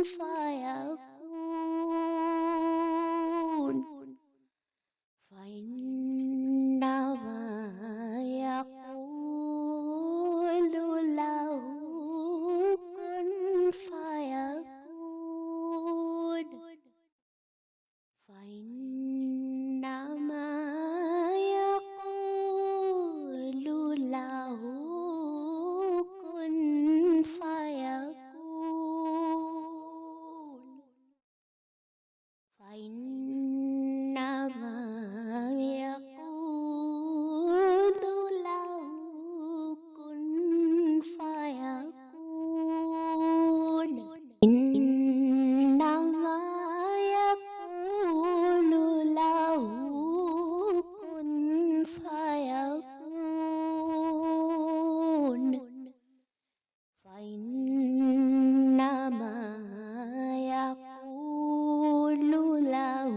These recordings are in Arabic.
فيكون فإنما يقول له كن فيكون فإنما يقول له كن فيكون فإنما يقول له كن فيكون إنما يقول له كن فيكون فإنما يقول له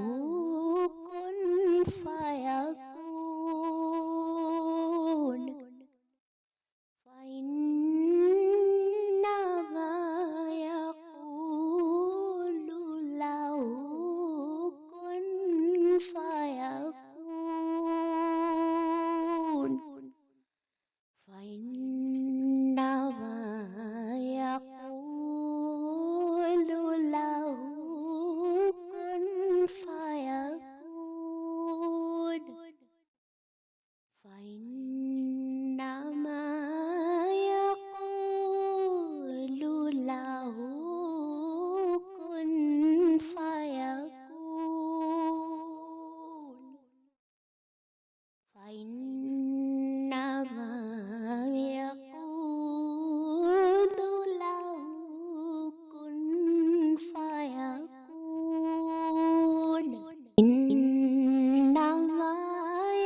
كن فيكون فإنما يقول له كن فيكون فإنما يقول له كن فيكون فإنما يقول له كن فيكون فإنما يقول له كن فيكون إنما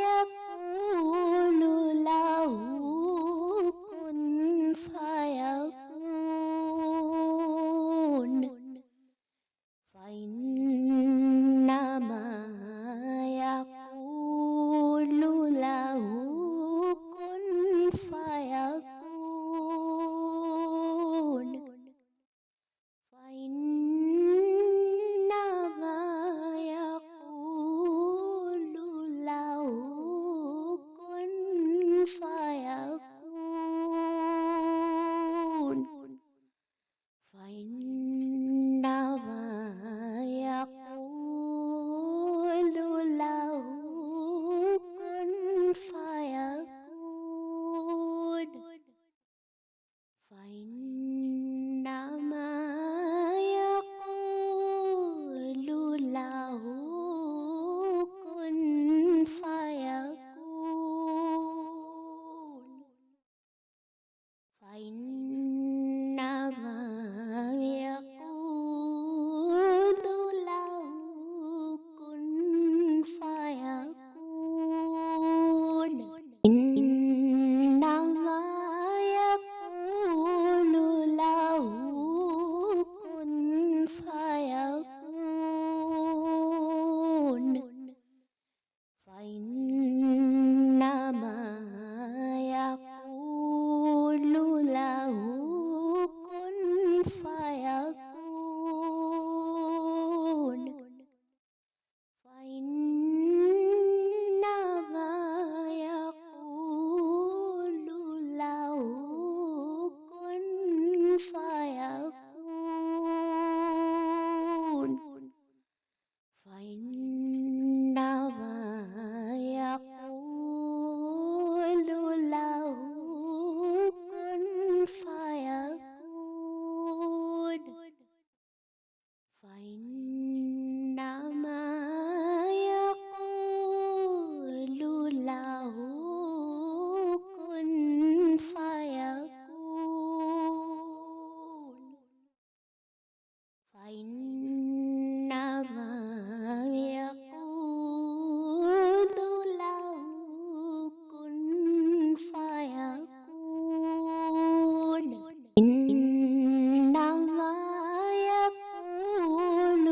يقول له كن فيكون فإنما يقول له كن فيكون فإنما يقول له كن فيكون فإنما يقول له كن فيكون فإنما يقول له كن فيكون فإنما يقول له كن فيكون إنما يقول له كن فيكون فإنما يقول له كن فيكون فإنما يقول له كن فيكون فإنما يقول له كن فيكون فإنما يقول له كن فيكون فإنما يقول له كن فيكون إنما يقول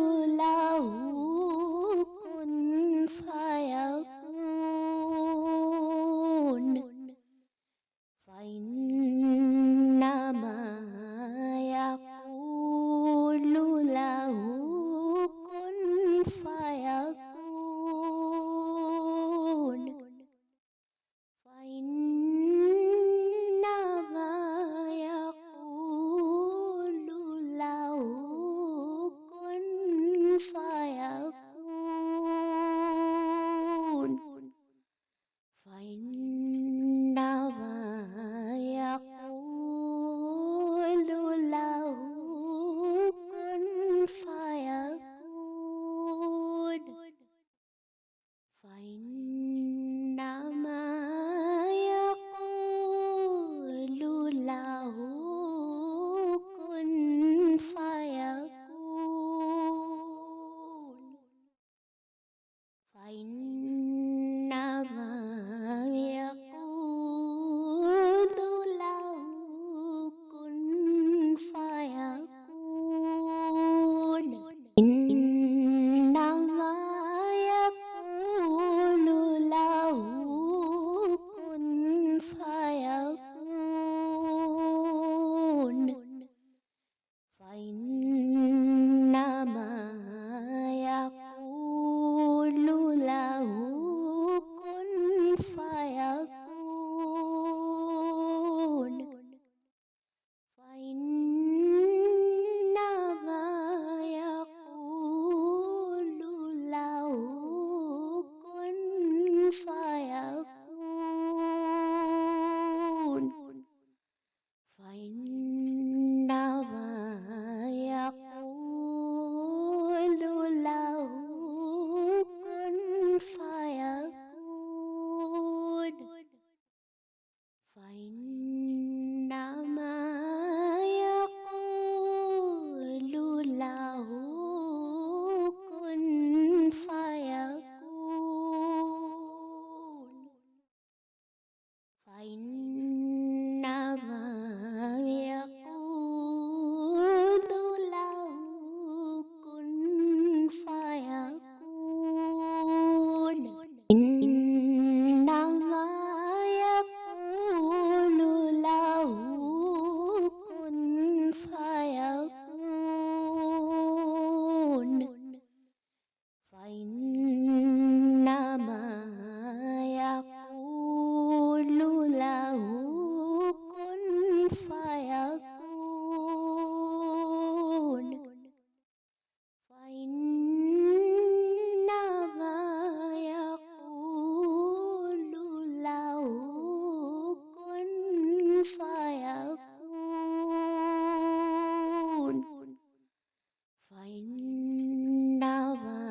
فإنما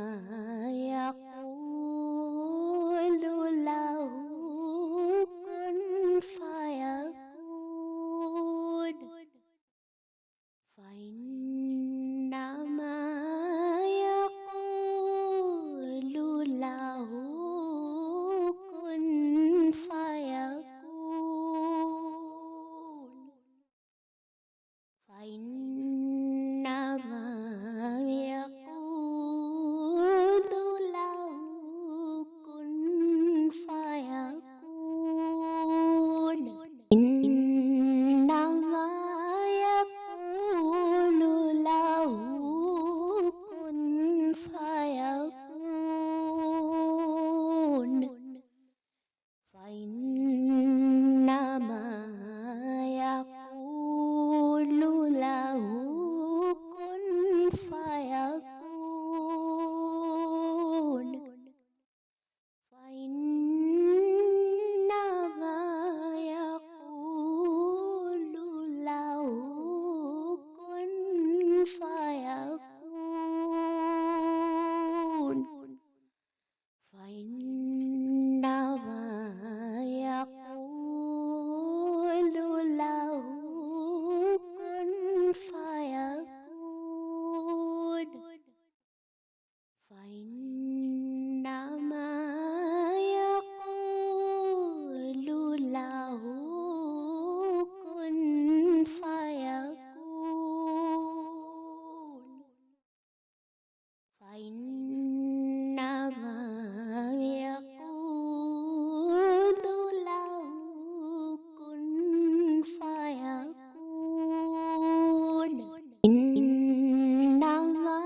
يقول له كن فيكون فإنما يقول له كن فيكون فإنما يقول له كن فيكون إنما يقول له كن فيكون فإنما يقول له كن فيكون فإنما يقول له كن فيكون فإنما يقول له كن فيكون فإنما يقول له كن فيكون فإنما يقول له كن فيكون إنما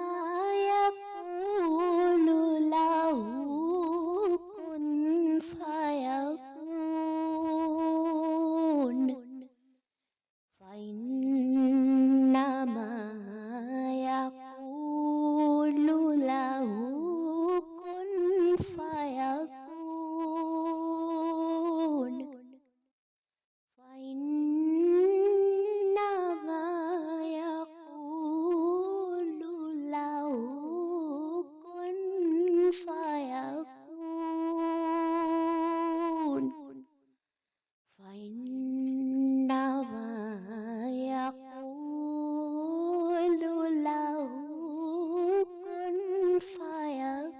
يقول له كن فيكون فإنما يقول له كن فيكون فإنما يقول له كن فيكون فإنما يقول له كن فيكون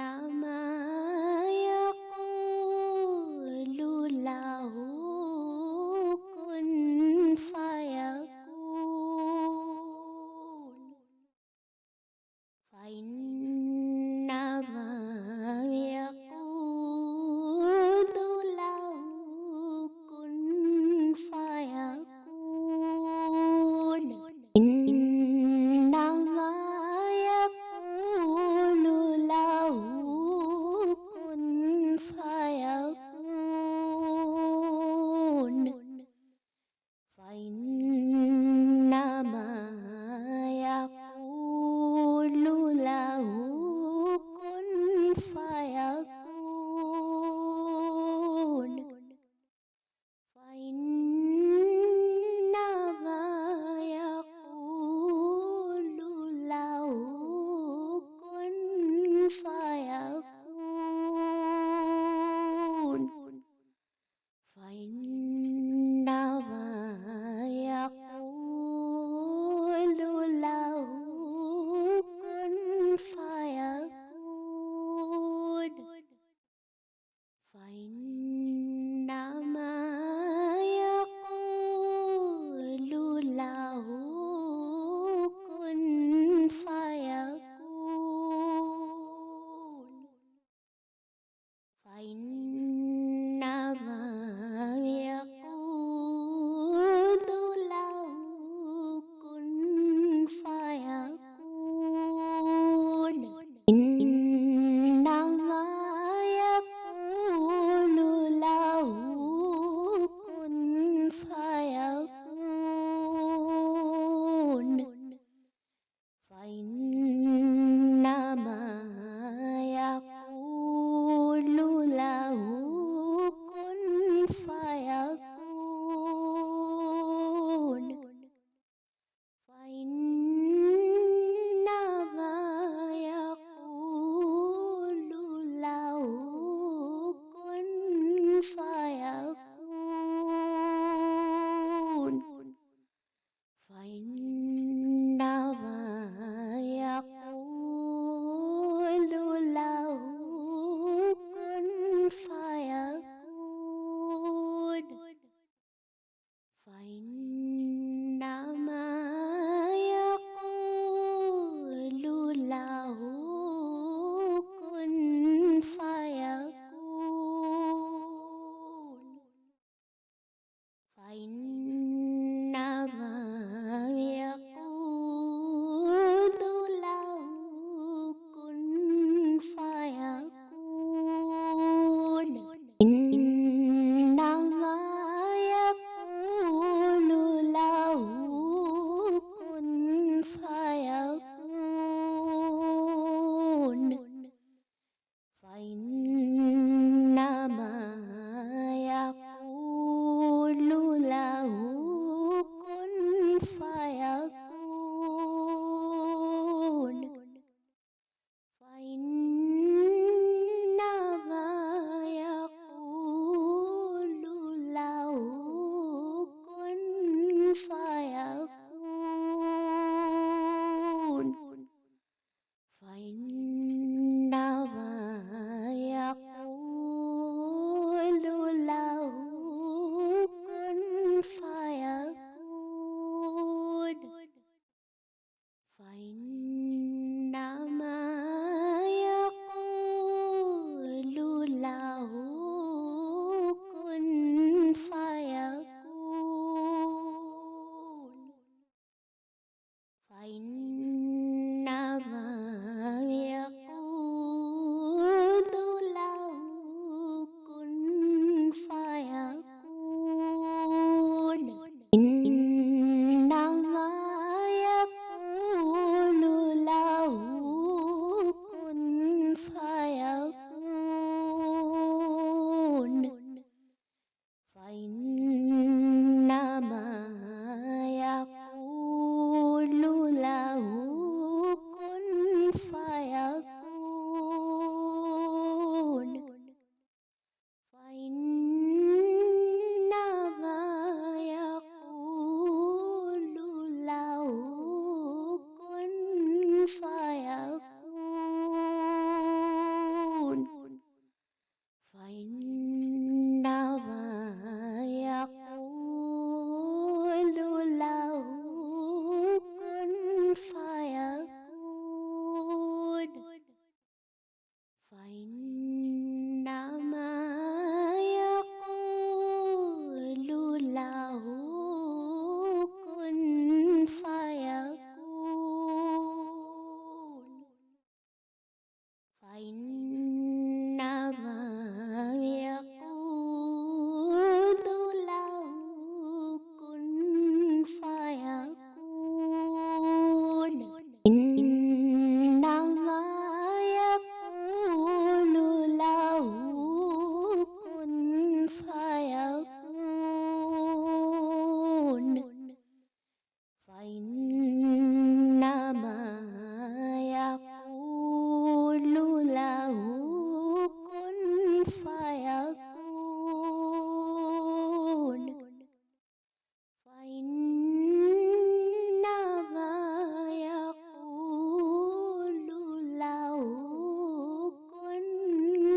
فإنما يقول له كن فيكون فإنما يقول له كن فيكون إنما يقول له كن فيكون فإنما يقول له كن فيكون فإنما يقول له كن فيكون فإنما يقول له كن فيكون فإنما يقول له كن فيكون فإنما يقول له كن فيكون إنما يقول له كن فيكون فإنما يقول له كن فيكون فإنما يقول له كن فيكون فإنما يقول له كن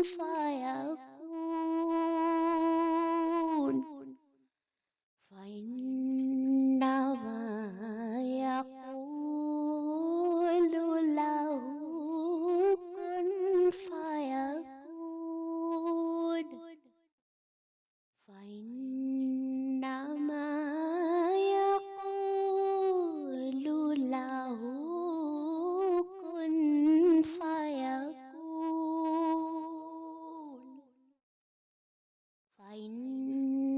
فيكون فإنما يقول له كن فيكون فإنما يقول له كن فيكون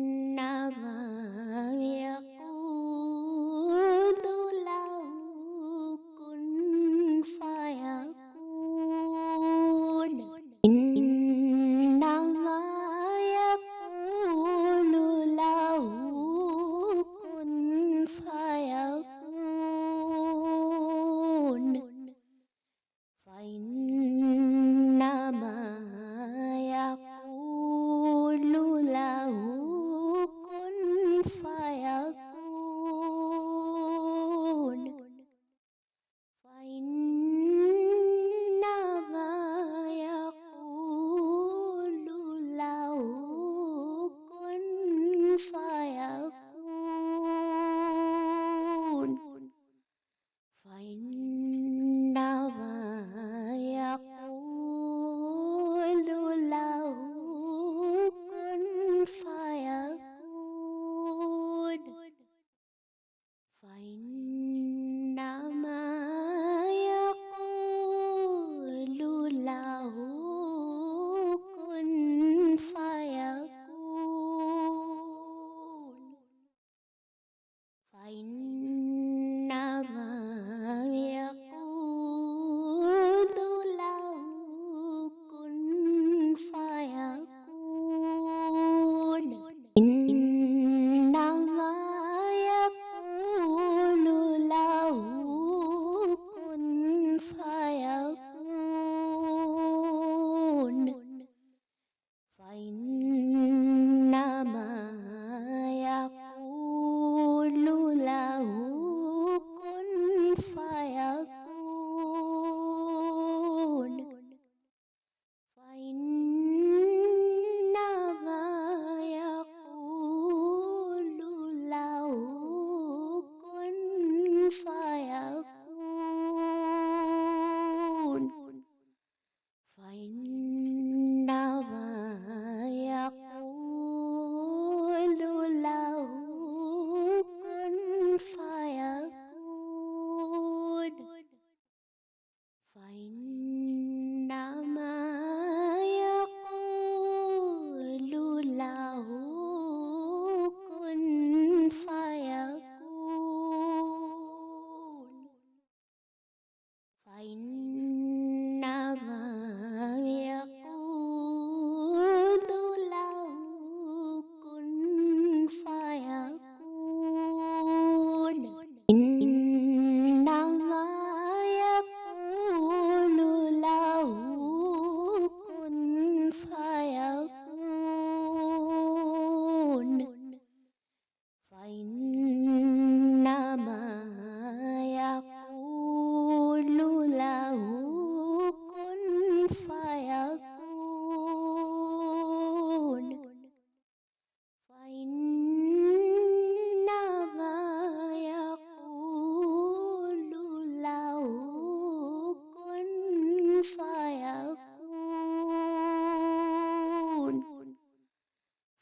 فإنما يقول له كن فيكون إنما يقول له كن فيكون فإنما يقول له كن فيكون فإنما يقول له كن فيكون فإنما يقول له كن فيكون فإنما يقول له كن فيكون فإنما يقول له كن فيكون إنما يقول له كن فيكون فإنما يقول له كن فيكون فإنما يقول له كن فيكون فإنما يقول له كن فيكون فإنما يقول له كن فيكون فإنما يقول له كن فيكون إنما يقول له كن فيكون فإنما يقول له كن فيكون فإنما يقول له كن فيكون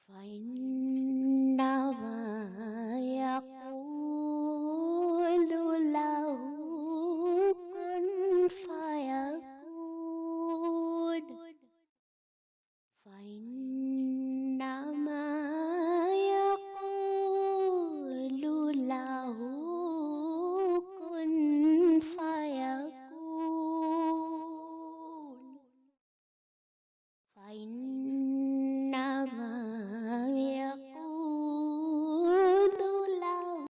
فإنما يقول له كن فيكون